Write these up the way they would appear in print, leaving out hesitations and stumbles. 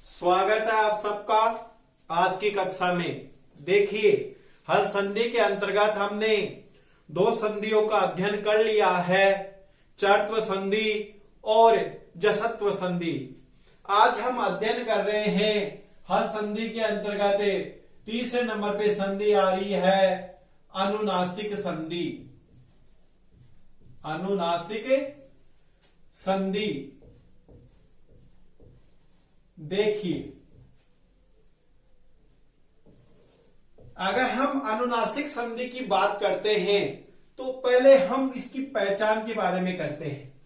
स्वागत है आप सबका आज की कक्षा में। देखिए, हर संधि के अंतर्गत हमने दो संधियों का अध्ययन कर लिया है, चरत्व संधि और जसत्व संधि। आज हम अध्ययन कर रहे हैं हर संधि के अंतर्गत तीसरे नंबर पे संधि आ रही है अनुनासिक संधि। अनुनासिक संधि देखिए, अगर हम अनुनासिक संधि की बात करते हैं तो पहले हम इसकी पहचान के बारे में करते हैं।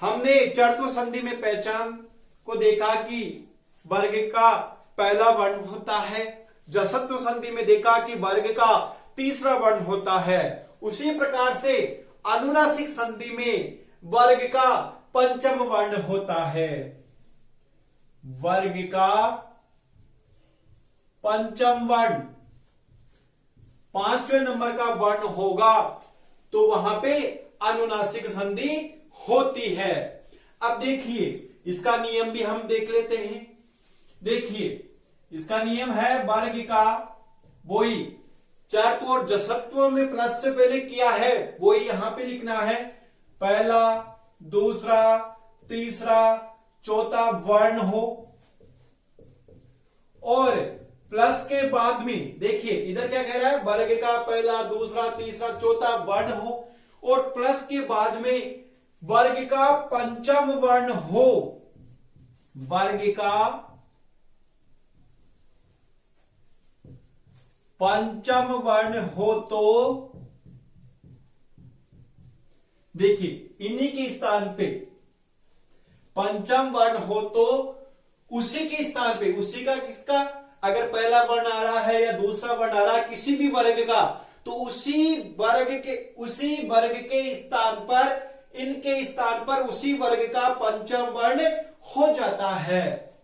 हमने चरत्व संधि में पहचान को देखा कि वर्ग का पहला वर्ण होता है, जसत्व संधि में देखा कि वर्ग का तीसरा वर्ण होता है। उसी प्रकार से अनुनासिक संधि में वर्ग का पंचम वर्ण होता है। वर्ग का पंचम वर्ण पांचवें नंबर का वर्ण होगा तो वहां पे अनुनासिक संधि होती है। अब देखिए, इसका नियम भी हम देख लेते हैं। देखिए, इसका नियम है वर्ग का, वही चरत्व और जसत्व में प्लस से पहले किया है वही यहां पे लिखना है। पहला, दूसरा, तीसरा, चौथा वर्ण हो और प्लस के बाद में देखिए इधर क्या कह रहा है, वर्ग का पहला, दूसरा, तीसरा, चौथा वर्ण हो और प्लस के बाद में वर्ग का पंचम वर्ण हो। वर्ग का पंचम वर्ण हो तो देखिए इन्हीं के स्थान पे पंचम वर्ण हो तो उसी के स्थान पे, उसी का किसका, अगर पहला वर्ण आ रहा है या दूसरा वर्ण आ रहा है किसी भी वर्ग का, तो उसी वर्ग के स्थान पर, इनके स्थान पर उसी वर्ग का पंचम वर्ण हो जाता है।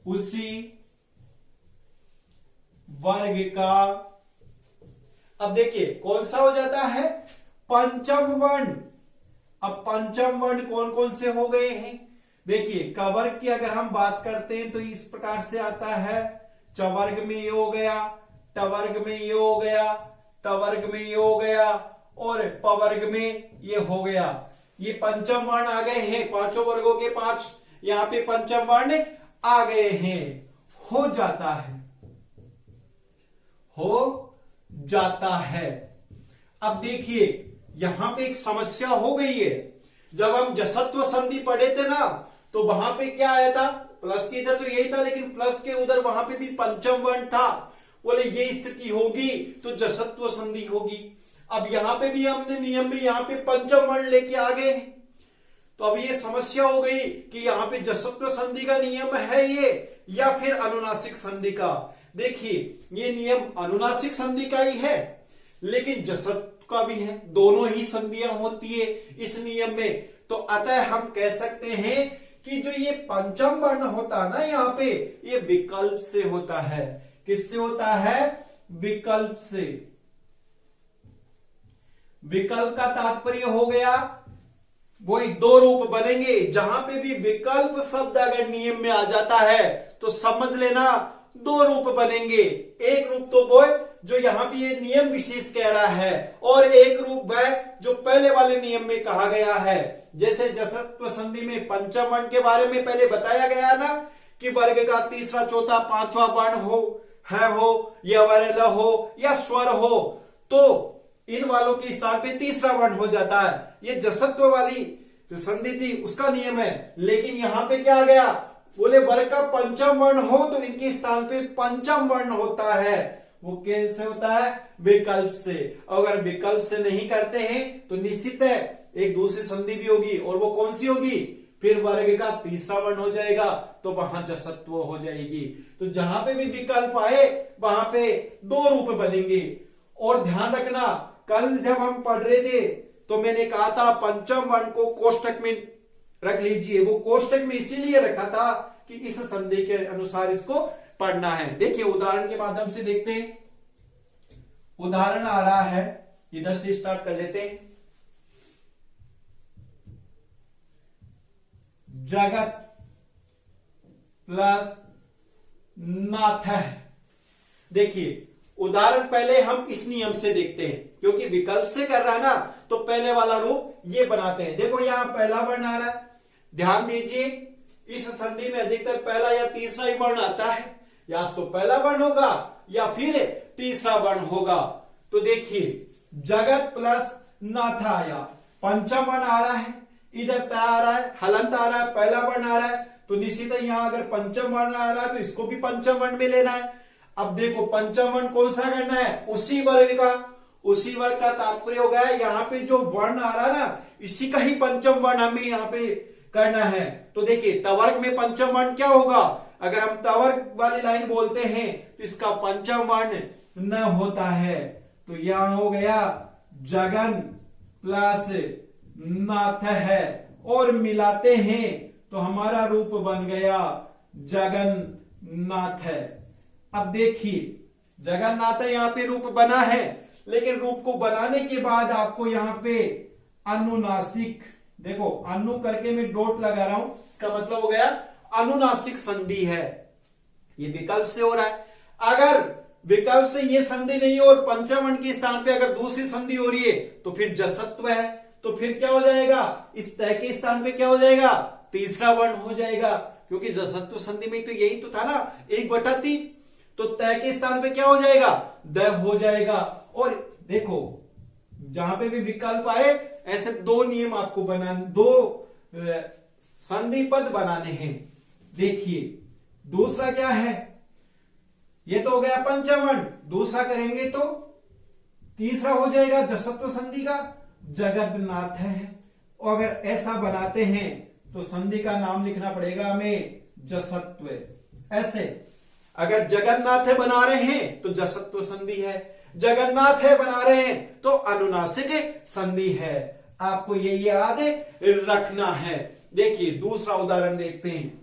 उसी वर्ग का, अब देखिए कौन सा हो जाता है, पंचम वर्ण। अब पंचम वर्ण कौन कौन से हो गए हैं, देखिए कवर्ग की अगर हम बात करते हैं तो इस प्रकार से आता है, चवर्ग में ये हो गया, टवर्ग में ये हो गया, तवर्ग में ये हो गया और पवर्ग में ये हो गया। ये पंचम वर्ण आ गए हैं, पांचों वर्गों के पांच यहां पे पंचम वर्ण आ गए हैं। हो जाता है, हो जाता है। अब देखिए यहां पे एक समस्या हो गई है। जब हम जसत्व संधि पढ़े थे ना तो वहां पे क्या आया था, प्लस के इधर तो यही था लेकिन प्लस के उधर वहां पे भी पंचम वर्ण था। बोले ये स्थिति होगी तो जसत्व संधि होगी। अब यहां पे भी हमने नियम में यहां पे पंचम वर्ण लेके आ गए, तो अब ये समस्या हो गई कि यहां पे जसत्व संधि का नियम है ये या फिर अनुनासिक संधि का। देखिए ये नियम अनुनासिक संधि का ही है लेकिन जसत्व का भी है, दोनों ही संधियां होती है इस नियम में। तो अतः हम कह सकते हैं कि जो ये पंचम वर्ण होता है ना यहाँ पे, ये विकल्प से होता है। किससे होता है, विकल्प से। विकल्प का तात्पर्य हो गया वही दो रूप बनेंगे। जहां पे भी विकल्प शब्द अगर नियम में आ जाता है तो समझ लेना दो रूप बनेंगे। एक रूप तो वो जो यहां भी ये नियम विशेष कह रहा है और एक रूप है जो पहले वाले नियम में कहा गया है। जैसे जसत्व संधि में पंचम वर्ण के बारे में पहले बताया गया ना कि वर्ग का तीसरा, चौथा, पांचवा वर्ण हो या वर्ण हो या स्वर हो तो इन वालों के स्थान पे तीसरा वर्ण हो जाता है। ये जसत्व वाली संधि थी उसका नियम है। लेकिन यहां पे क्या आ गया, बोले वर्ग का पंचम वर्ण हो तो इनके स्थान पे पंचम वर्ण होता है। वो कैसे होता है, विकल्प से। अगर विकल्प से नहीं करते हैं तो निश्चित है एक दूसरी संधि भी होगी और वो कौन सी होगी, फिर वर्ग का तीसरा वर्ण हो जाएगा तो वहां जसत्व हो जाएगी। तो जहां पे भी विकल्प आए वहां पे दो रूप बनेंगे। और ध्यान रखना, कल जब हम पढ़ रहे थे तो मैंने कहा था पंचम वर्ण को कोष्टक में रख लीजिए। वो कोष्टक में इसीलिए रखा था कि इस संधि के अनुसार इसको पढ़ना है। देखिए उदाहरण के माध्यम से देखते हैं। उदाहरण आ रहा है, इधर से स्टार्ट कर लेते हैं। जगत प्लस नाथ है। देखिए उदाहरण पहले हम इस नियम से देखते हैं, क्योंकि विकल्प से कर रहा है ना, तो पहले वाला रूप ये बनाते हैं। देखो यहां पहला वर्ण आ रहा है, ध्यान दीजिए इस संधि में अधिकतर पहला या तीसरा ही वर्ण आता है, या तो पहला वर्ण होगा या फिर तीसरा वर्ण होगा। तो देखिए जगत प्लस नाथ आया, पंचम वर्ण आ रहा है, इधर तय आ रहा है, हलंत आ रहा है, पहला वर्ण आ रहा है, तो निश्चित यहां अगर पंचम वर्ण आ रहा है तो इसको भी पंचम वर्ण में लेना है। अब देखो पंचम वर्ण कौन सा करना है, उसी वर्ग का। उसी वर्ग का तात्पर्य हो गया यहाँ पे जो वर्ण आ रहा है ना, इसी का ही पंचम वर्ण हमें यहाँ पे करना है। तो देखिए तवर्ग में पंचम वर्ण क्या होगा, अगर हम तवर्ग वाली लाइन बोलते हैं तो इसका पंचम वर्ण न होता है। तो यहां हो गया जगन प्लस नाथ है, और मिलाते हैं तो हमारा रूप बन गया जगन्नाथ है। अब देखिए जगन्नाथ यहाँ पे रूप बना है, लेकिन रूप को बनाने के बाद आपको यहाँ पे अनुनासिक, देखो अनु करके मैं डॉट लगा रहा हूं, इसका मतलब हो गया अनुनासिक संधि है। ये विकल्प से हो रहा है। अगर विकल्प से ये संधि नहीं हो और पंचम वर्ण के स्थान पे अगर दूसरी संधि हो रही है तो फिर जसत्व है। तो फिर क्या हो जाएगा, इस तय के स्थान पे क्या हो जाएगा, तीसरा वर्ण हो जाएगा, क्योंकि जसत्व संधि में तो यही तो था ना, 1/3। तो तय के स्थान पे क्या हो जाएगा, द हो जाएगा। और देखो जहां पे भी विकल्प आए ऐसे दो नियम आपको बनाने, दो संधि पद बनाने हैं। देखिए दूसरा क्या है, ये तो हो गया पंचम वर्ण, दूसरा करेंगे तो तीसरा हो जाएगा जसत्व संधि का, जगन्नाथ है। और अगर ऐसा बनाते हैं तो संधि का नाम लिखना पड़ेगा हमें जसत्व। ऐसे अगर जगन्नाथ है बना रहे हैं तो जसत्व संधि है, जगन्नाथ है बना रहे हैं तो अनुनासिक संधि है। आपको ये याद रखना है। देखिए दूसरा उदाहरण देखते हैं,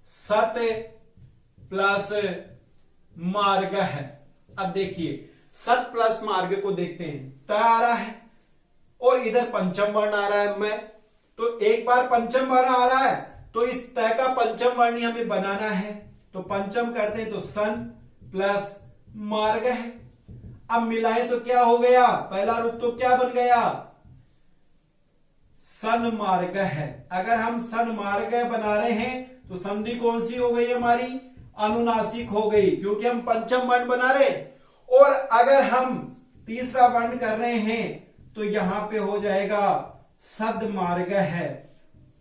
सत प्लस मार्ग है। अब देखिए सत प्लस मार्ग को देखते हैं, त आ रहा है और इधर पंचम वर्ण आ रहा है, मैं तो एक बार पंचम वर्ण आ रहा है तो इस तय का पंचम वर्ण ही हमें बनाना है। तो पंचम करते हैं तो सन प्लस मार्ग है। अब मिलाएं तो क्या हो गया, पहला रूप तो क्या बन गया, सन मार्ग है। अगर हम सन मार्ग बना रहे हैं तो संधि कौन सी हो गई हमारी, अनुनासिक हो गई, क्योंकि हम पंचम वर्ण बना रहे हैं। और अगर हम तीसरा वर्ण कर रहे हैं तो यहां पे हो जाएगा सद मार्ग है,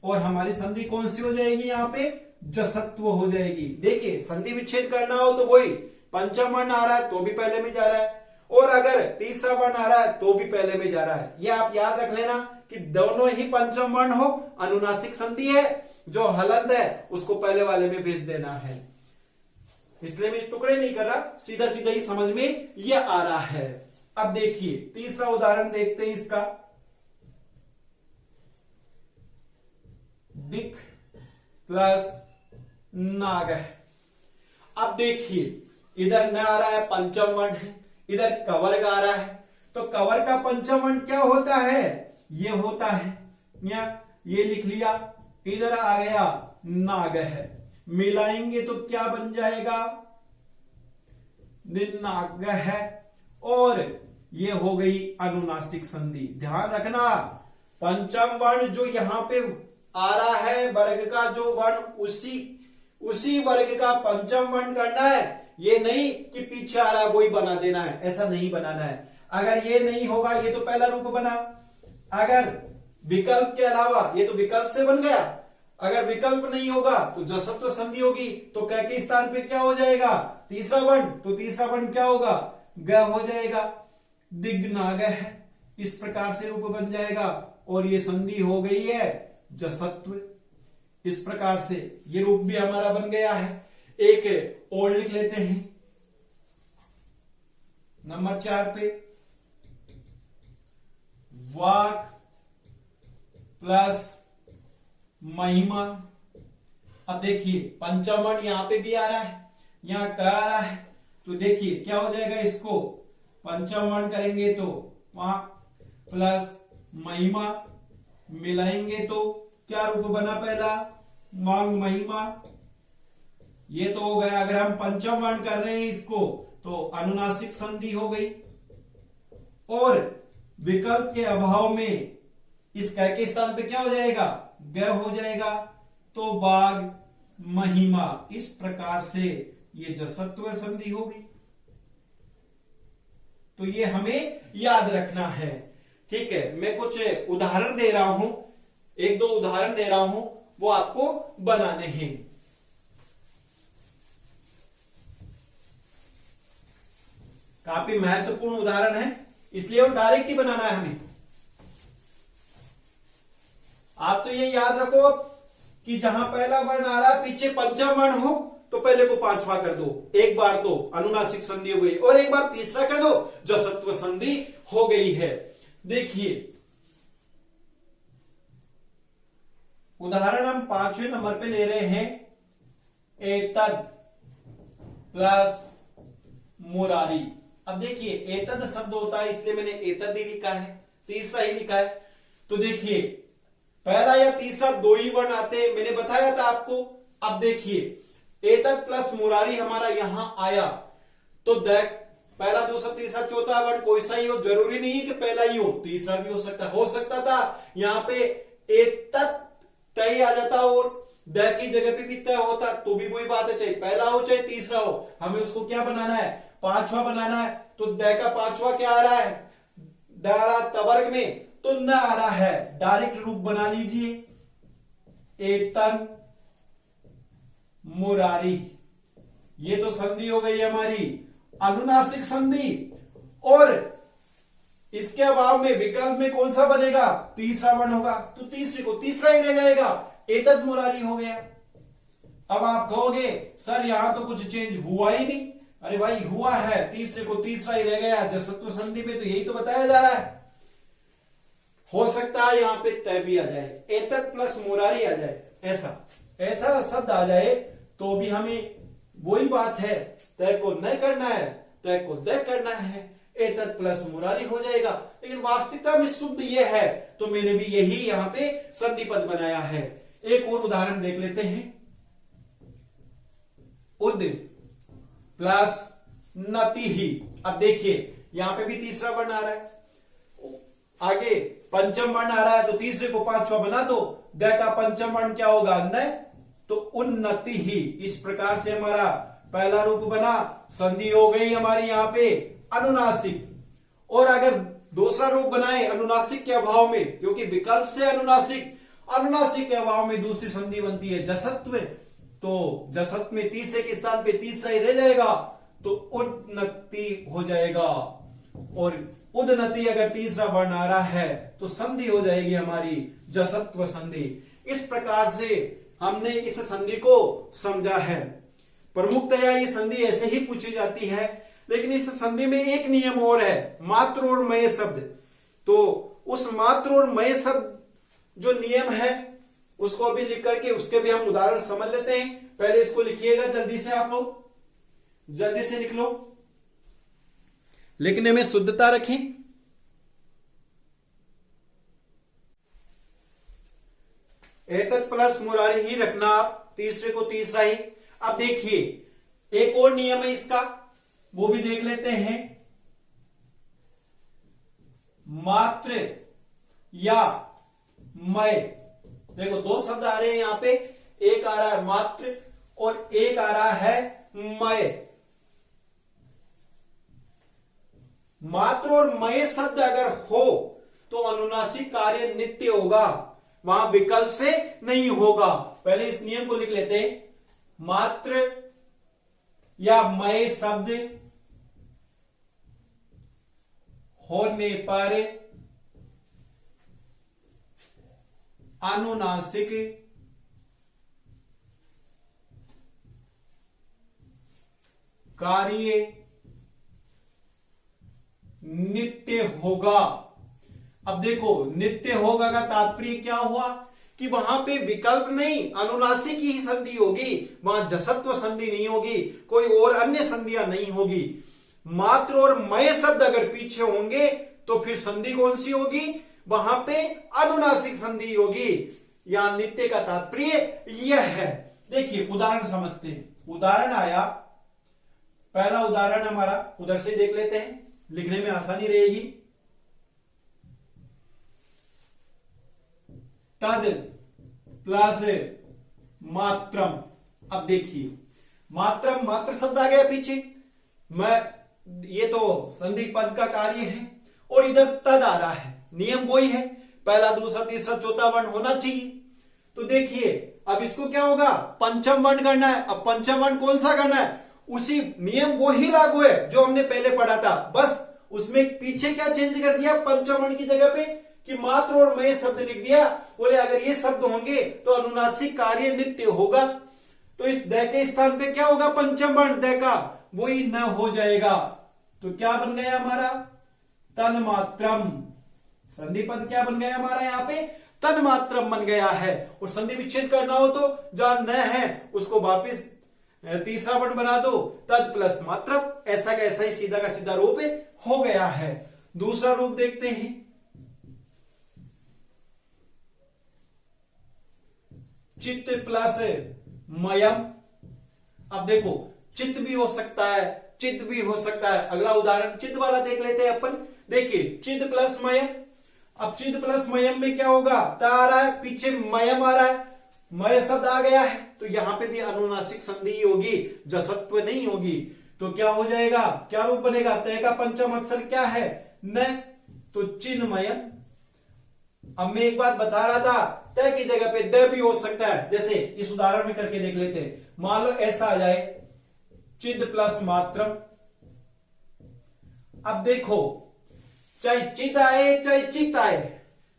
और हमारी संधि कौन सी हो जाएगी, यहां पे जसत्व हो जाएगी। देखिए संधि विच्छेद करना हो तो वही पंचम वर्ण आ रहा है तो भी पहले में जा रहा है, और अगर तीसरा वर्ण आ रहा है तो भी पहले में जा रहा है। ये आप याद रख लेना कि दोनों ही पंचम वर्ण हो, अनुनासिक संधि है, जो हलंत है उसको पहले वाले में भेज देना है। इसलिए मैं टुकड़े नहीं कर रहा, सीधा सीधा ही समझ में ये आ रहा है। अब देखिए तीसरा उदाहरण देखते हैं इसका, दिक प्लस नाग है। अब देखिए इधर न आ रहा है, पंचम वर्ण है, इधर कवर्ग आ रहा है, तो कवर का पंचम वर्ण क्या होता है, ये होता है, या ये लिख लिया, इधर आ गया नाग है, मिलाएंगे तो क्या बन जाएगा, निनाग है, और ये हो गई अनुनासिक संधि। ध्यान रखना पंचम वर्ण जो यहां पे आ रहा है वर्ग का जो वर्ण, उसी वर्ग का पंचम वर्ण करना है। ये नहीं कि पीछे आ रहा है वही बना देना है, ऐसा नहीं बनाना है। अगर ये नहीं होगा, ये तो पहला रूप बना, अगर विकल्प के अलावा, ये तो विकल्प से बन गया, अगर विकल्प नहीं होगा तो जसत्व संधि होगी, तो क के स्थान पे क्या हो जाएगा, तीसरा वर्ण, तो तीसरा वर्ण क्या होगा, ग हो जाएगा, दिग्नाग है। इस प्रकार से रूप बन जाएगा, और ये संधि हो गई है जसत्व। इस प्रकार से ये रूप भी हमारा बन गया है। एक और लिख लेते हैं नंबर 4 पे, वाक प्लस महिमा। अब देखिए पंचम वर्ण यहां पे भी आ रहा है, यहां क आ रहा है, तो देखिए क्या हो जाएगा, इसको पंचम वर्ण करेंगे तो वाक प्लस महिमा, मिलाएंगे तो क्या रूप बना, पहला वांग महिमा। ये तो हो गया। अगर हम पंचम वर्ण कर रहे हैं इसको तो अनुनासिक संधि हो गई। और विकल्प के अभाव में इस क के स्थान पे क्या हो जाएगा, ग हो जाएगा, तो वाग महिमा। इस प्रकार से ये जसत्व संधि होगी। तो ये हमें याद रखना है। ठीक है, मैं कुछ उदाहरण दे रहा हूं, एक दो उदाहरण दे रहा हूं, वो आपको बनाने हैं। काफी महत्वपूर्ण उदाहरण है, इसलिए वो डायरेक्ट ही बनाना है हमें। आप तो ये याद रखो कि जहां पहला वर्ण आ रहा है पीछे पंचम वर्ण हो तो पहले को पांचवा कर दो। एक बार तो अनुनासिक संधि हो गई और एक बार तीसरा कर दो, जसत्व संधि हो गई है। देखिए उदाहरण हम 5वें नंबर पे ले रहे हैं। एतद प्लस मुरारी। अब देखिए एतद शब्द होता है इसलिए मैंने एतद ही लिखा है, तीसरा ही लिखा है। तो देखिए पहला या तीसरा दो ही वर्ण आते हैं, मैंने बताया था आपको। अब देखिए एतद प्लस मुरारी हमारा यहां आया तो देख पहला दूसरा तीसरा चौथा वर्ण कोई सा ही हो, जरूरी नहीं है कि पहला ही हो, तीसरा भी हो सकता था यहां पे एतद तय आ जाता और द की जगह पे भी तय होता तो भी वही बात है, चाहे पहला हो चाहे तीसरा हो, हमें उसको क्या बनाना है, पांचवा बनाना है। तो द का पांचवा क्या आ रहा है, द आ रहा तवर्ग में, तो न आ रहा है, डायरेक्ट रूप बना लीजिए एतन मुरारी। ये तो संधि हो गई हमारी अनुनासिक संधि। और इसके अभाव में विकल्प में कौन सा बनेगा, तीसरा वर्ण होगा, तो तीसरे को तीसरा ही रह जाएगा, एतद मुरारी हो गया। अब आप कहोगे सर यहां तो कुछ चेंज हुआ ही नहीं। अरे भाई हुआ है, तीसरे को तीसरा ही रह गया, जसत्व संधि में तो यही तो बताया जा रहा है। हो सकता है यहां पे तय भी आ जाए, एतद प्लस मुरारी आ जाए, ऐसा शब्द आ जाए तो भी हमें वही बात है, तय को न करना है, तय को द करना है, एतद प्लस मुरारी हो जाएगा। लेकिन वास्तविकता में शुद्ध ये है तो मैंने भी यही यहां पे संधि पद बनाया है। एक और उदाहरण देख लेते हैं। उद प्लस नति ही। अब देखिए यहां पे भी तीसरा वर्ण आ रहा है, आगे पंचम वर्ण आ रहा है तो तीसरे को पांचवा बना दो, द का पंचम वर्ण क्या होगा, न, तो उन्नति ही। इस प्रकार से हमारा पहला रूप बना, संधि हो गई हमारी यहां पे अनुनासिक। और अगर दूसरा रूप बनाए अनुनासिक के अभाव में, क्योंकि विकल्प से अनुनासिक, अनुनासिक के अभाव में दूसरी संधि बनती है जसत्व, तो जसत्व में तीसरे के स्थान पे तीसरा ही रह जाएगा, तो उन्नति हो जाएगा। और उदनति अगर तीसरा वर्ण आ रहा है तो संधि हो जाएगी हमारी जसत्व संधि। इस प्रकार से हमने इस संधि को समझा है। प्रमुखतया ये संधि ऐसे ही पूछी जाती है, लेकिन इस संधि में एक नियम और है, मात्र और मय शब्द। तो उस मात्र और मय शब्द जो नियम है उसको अभी लिख करके उसके भी हम उदाहरण समझ लेते हैं। पहले इसको लिखिएगा जल्दी से, आप लोग जल्दी से लिख लो, लिखने में शुद्धता रखें। एतद प्लस मुरारी ही रखना आप, तीसरे को तीसरा ही। अब देखिए एक और नियम है इसका, वो भी देख लेते हैं। मात्र या मय, देखो दो शब्द आ रहे हैं यहां पे, एक आ रहा है मात्र और एक आ रहा है मय। मात्र और मय शब्द अगर हो तो अनुनासिक कार्य नित्य होगा, वहां विकल्प से नहीं होगा। पहले इस नियम को लिख लेते हैं। मात्र या मय शब्द होने पर अनुनासिक कार्य नित्य होगा। अब देखो नित्य होगा का तात्पर्य क्या हुआ कि वहां पे विकल्प नहीं, अनुनासिक ही संधि होगी, वहां जसत्व संधि नहीं होगी, कोई और अन्य संधियां नहीं होगी। मात्र और मय शब्द अगर पीछे होंगे तो फिर संधि कौन सी होगी, वहां पे अनुनासिक संधि होगी। यहां नित्य का तात्पर्य यह है। देखिए उदाहरण समझते हैं। उदाहरण आया, पहला उदाहरण हमारा उधर से देख लेते हैं, लिखने में आसानी रहेगी। तद प्लस मात्रम। अब देखिए मात्रम, मात्र शब्द आ गया पीछे, ये तो संधि पद का कार्य है और इधर तद आ रहा है, नियम वही है, पहला दूसरा तीसरा चौथा वर्ण होना चाहिए। तो देखिए अब इसको क्या होगा, पंचम वर्ण करना है। अब पंचम वर्ण कौन सा करना है, उसी नियम वो ही लागू है जो हमने पहले पढ़ा था, बस उसमें पीछे क्या चेंज कर दिया, पंचम वर्ण की जगह पे कि मात्र और मय शब्द लिख दिया। बोले अगर ये शब्द होंगे तो अनुनासिक कार्य नित्य होगा, तो इस द के स्थान पे क्या होगा, पंचम वर्ण द का वही न हो जाएगा। तो क्या बन गया हमारा, तन्मात्रम। संधि पद क्या बन गया हमारा, यहाँ पे तन्मात्रम बन गया है। और संधि विच्छेद करना हो तो जहां न है उसको वापिस तीसरा वर्ण बना दो, तद प्लस मात्रम, ऐसा का ऐसा ही सीधा का सीधा रूप हो गया है। दूसरा रूप देखते हैं, चित्त प्लस मयम। अब देखो चित्त भी हो सकता है, चित्त भी हो सकता है। अगला उदाहरण चित्त वाला देख लेते हैं अपन। देखिए चित्त प्लस मयम। अब चित्त प्लस मयम में क्या होगा, ता आ रहा है, पीछे मयम आ रहा है, मय शब्द आ गया है, तो यहां पे भी अनुनासिक संधि होगी, जसत्व नहीं होगी। तो क्या हो जाएगा, क्या रूप बनेगा, तय का पंचम अक्षर क्या है, न, तो चिन्मयम। अब मैं एक बात बता रहा था, तय की जगह पे द भी हो सकता है, जैसे इस उदाहरण में करके देख लेते हैं। मान लो ऐसा आ जाए, चिद प्लस मात्रम। अब देखो चाहे चिद आए चाहे चित आए,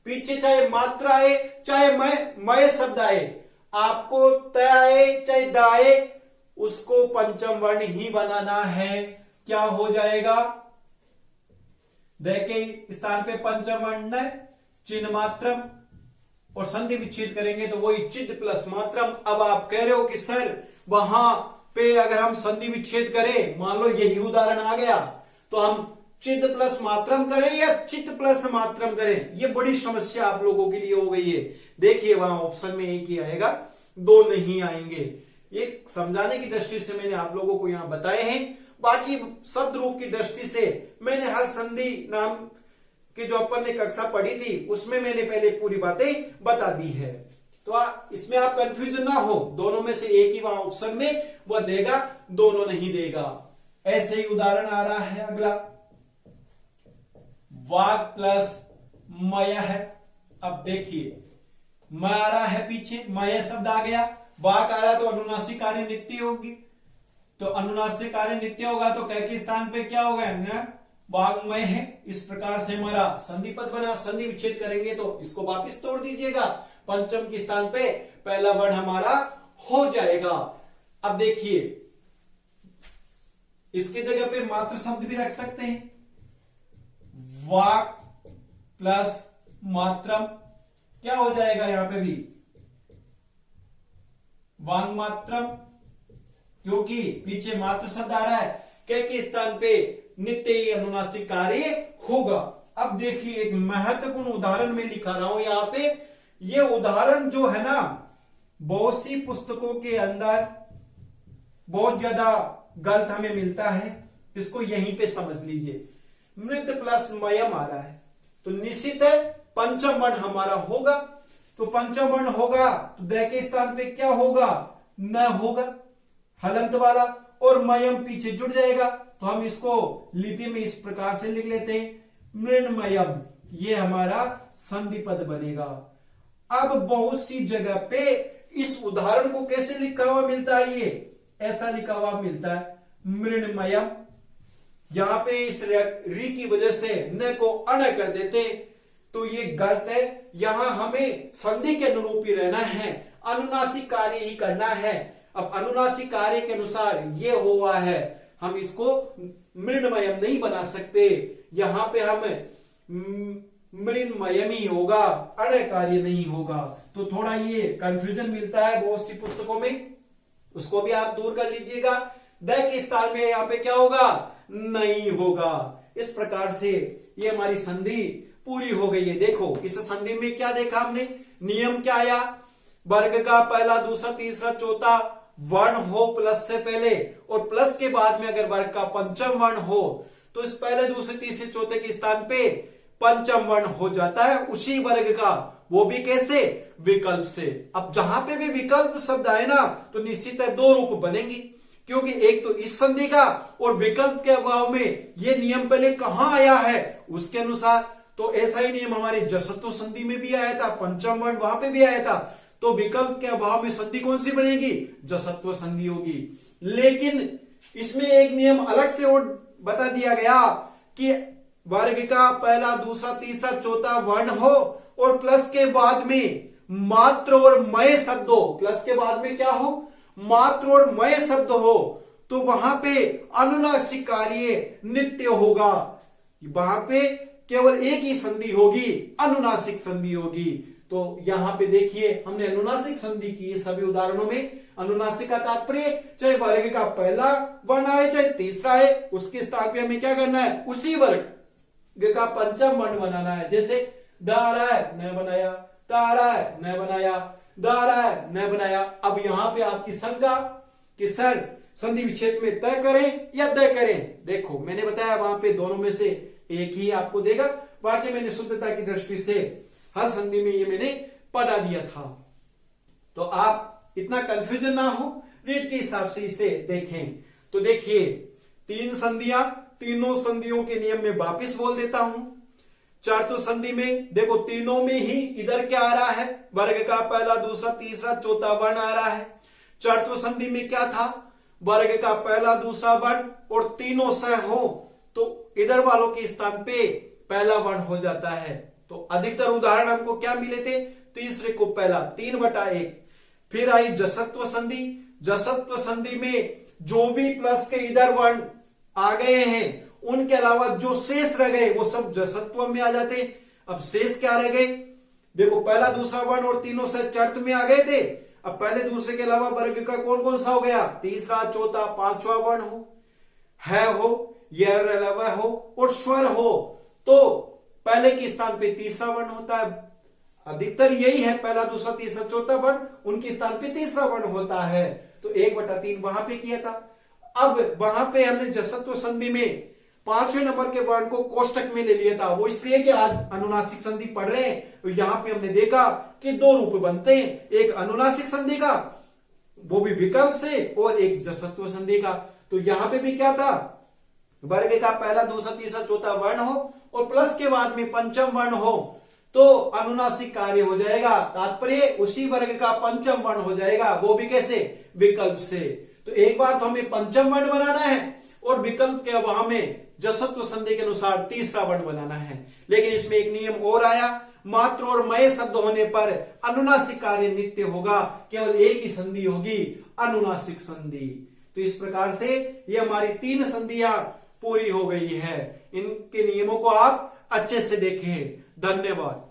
पीछे चाहे मात्रा आए चाहे मय शब्द आए, आपको तय आए चाहे द आए, उसको पंचम वर्ण ही बनाना है। क्या हो जाएगा, द के स्थान पे पंचम वर्ण चिन्ह मात्रम, और संधि विच्छेद करेंगे तो वही चिद प्लस मात्रम। अब आप कह रहे हो कि सर वहां पे अगर हम संधि विच्छेद करें, मान लो यही उदाहरण आ गया, तो हम चिद प्लस मात्रम करें या चित प्लस मात्रम करें, ये बड़ी समस्या आप लोगों के लिए हो गई है। देखिए वहां ऑप्शन में एक ही आएगा, दो नहीं आएंगे। ये समझाने की दृष्टि से मैंने आप लोगों को यहां बताए हैं, बाकी शब्द रूप की दृष्टि से मैंने हर संधि नाम की जो अपन ने कक्षा पढ़ी थी उसमें मैंने पहले पूरी बातें बता दी है। तो इसमें आप कंफ्यूजन ना हो, दोनों में से एक ही वहां ऑप्शन में वह देगा, दोनों नहीं देगा। ऐसे ही उदाहरण आ रहा है अगला, वाग प्लस मय है। अब देखिए म आ रहा है पीछे, मय शब्द आ गया, वाक आ रहा तो अनुनासिक कार्य नित्य होगी, तो अनुनासिक कार्य नित्य होगा तो कै के स्थान पे क्या होगा, न वाग्मय है। इस प्रकार से हमारा संधि पद बना। संधि विच्छेद करेंगे तो इसको वापिस तोड़ दीजिएगा, पंचम के स्थान पे पहला वर्ण हमारा हो जाएगा। अब देखिए इसके जगह पे मात्र शब्द भी रख सकते हैं, वाक प्लस मात्रम, क्या हो जाएगा यहां पे भी वांग मात्रम, क्योंकि पीछे मात्र शब्द आ रहा है, के स्थान पे नित्य अनुनासिक कार्य होगा। अब देखिए एक महत्वपूर्ण उदाहरण में लिखा रहा हूं यहां पे, ये उदाहरण जो है ना बहुत सी पुस्तकों के अंदर बहुत ज्यादा गलत हमें मिलता है, इसको यहीं पे समझ लीजिए। मृत प्लस मयम आ रहा है तो निश्चित है पंचम वर्ण हमारा होगा, तो पंचम वर्ण होगा तो द के स्थान पे क्या होगा, न होगा हलंत वाला, और मयम पीछे जुड़ जाएगा। तो हम इसको लिपि में इस प्रकार से लिख लेते हैं, मृण्मयम, ये हमारा संधि पद बनेगा। अब बहुत सी जगह पे इस उदाहरण को कैसे लिखा हुआ मिलता है, ये ऐसा लिखा हुआ मिलता है मृण्मयम। यहां पे इस री की वजह से न को अण कर देते, तो ये गलत है। यहां हमें संधि के अनुरूप ही रहना है, अनुनासिक कार्य ही करना है। अब अनुनासिक कार्य के अनुसार ये हुआ है, हम इसको मृण्मयम नहीं बना सकते, यहां पे हम मृण्मयम ही होगा, अण कार्य नहीं होगा। तो थोड़ा ये कंफ्यूजन मिलता है बहुत सी पुस्तकों में, उसको भी आप दूर कर लीजिएगा। द के स्थान में यहां पे क्या होगा, नहीं होगा। इस प्रकार से ये हमारी संधि पूरी हो गई है। देखो इस संधि में क्या देखा हमने, नियम क्या आया, वर्ग का पहला दूसरा तीसरा चौथा वर्ण हो प्लस से पहले, और प्लस के बाद में अगर वर्ग का पंचम वर्ण हो तो इस पहले दूसरे तीसरे चौथे के स्थान पे पंचम वर्ण हो जाता है उसी वर्ग का, वो भी कैसे, विकल्प से। अब जहां पे भी विकल्प शब्द आए ना तो निश्चित है दो रूप बनेंगे, क्योंकि एक तो इस संधि का और विकल्प के अभाव में ये नियम पहले कहां आया है उसके अनुसार। तो ऐसा ही नियम हमारे जसत्व संधि में भी आया था, पंचम वर्ण वहां पे भी आया था, तो विकल्प के अभाव में संधि कौन सी बनेगी, जसत्व संधि होगी। लेकिन इसमें एक नियम अलग से और बता दिया गया कि वर्ग का पहला दूसरा तीसरा चौथा वर्ण हो और प्लस के बाद में मात्र और मय शब्द हो, प्लस के बाद में क्या हो, मात्र और मय शब्द हो, तो वहां पे अनुनासिक कार्य नित्य होगा, वहां पे केवल एक ही संधि होगी, अनुनासिक संधि होगी। तो यहां पे देखिए हमने अनुनासिक संधि की है सभी उदाहरणों में। अनुनासिक का तात्पर्य चाहे वर्ग का पहला वर्ण आए चाहे तीसरा है, उसके स्थान पे हमें क्या करना है, उसी वर्ग का पंचम वर्ण बनाना है। जैसे द आ रहा है न बनाया, त आ रहा है न बनाया, द आ रहा है न बनाया। अब यहां पे आपकी शंका कि सर संधि विच्छेद में तय करें या द करें, देखो मैंने बताया वहां पे दोनों में से एक ही आपको देगा, बाकी मैंने शुद्धता की दृष्टि से हर संधि में ये मैंने पढ़ा दिया था, तो आप इतना कंफ्यूजन ना हो, रीड के हिसाब से इसे देखें। तो देखिए तीन संधियां, तीनों संधियों के नियम में वापिस बोल देता हूं। चतुर्थ संधि में देखो तीनों में ही इधर क्या आ रहा है, वर्ग का पहला दूसरा तीसरा चौथा वर्ण आ रहा है। चतुर्थ संधि में क्या था, वर्ग का पहला दूसरा वर्ण और तीनों सह हो तो इधर वालों के स्थान पे पहला वर्ण हो जाता है। तो अधिकतर उदाहरण हमको क्या मिले थे, तीसरे को पहला 3/1। फिर आई जसत्व संधि, जसत्व संधि में जो भी प्लस के इधर वर्ण आ गए हैं उनके अलावा जो शेष रह गए वो सब जसत्व में आ जाते। अब शेष क्या रह गए, देखो पहला दूसरा वर्ण और तीनों से चर्त में आ गए थे, अब पहले दूसरे के अलावा वर्ग का कौन कौन सा हो गया, तीसरा चौथा पांचवा वर्ण हो, है हो, यर अलावा हो और स्वर हो, तो पहले के स्थान पे तीसरा वर्ण होता है। अधिकतर यही है, पहला दूसरा तीसरा चौथा वर्ण, उनके स्थान पे तीसरा वर्ण होता है। तो 1/3 वहां पे किया था। अब वहां पे हमने जसत्व संधि में 5वें नंबर के वर्ण को कोष्टक में ले लिया था, वो इसलिए कि आज अनुनासिक संधि पढ़ रहे हैं, तो यहां पे हमने देखा कि दो रूप बनते हैं, एक अनुनासिक संधि का वो भी विकल्प से और एक जसत्व संधि का। तो यहां पे भी क्या था, वर्ग का पहला दूसरा तीसरा चौथा वर्ण हो और प्लस के बाद में पंचम वर्ण हो तो अनुनासिक कार्य हो जाएगा, तात्पर्य उसी वर्ग का पंचम वर्ण हो जाएगा, वो भी कैसे, विकल्प से। तो एक बार तो हमें पंचम वर्ण बनाना है और विकल्प के अभाव में जसत्व संधि के अनुसार तीसरा वर्ण बनाना है। लेकिन इसमें एक नियम और आया, मात्र और मय शब्द होने पर अनुनासिक कार्य नित्य होगा, केवल एक ही संधि होगी, अनुनासिक संधि। तो इस प्रकार से ये हमारी 3 संधियां पूरी हो गई है। इनके नियमों को आप अच्छे से देखें। धन्यवाद।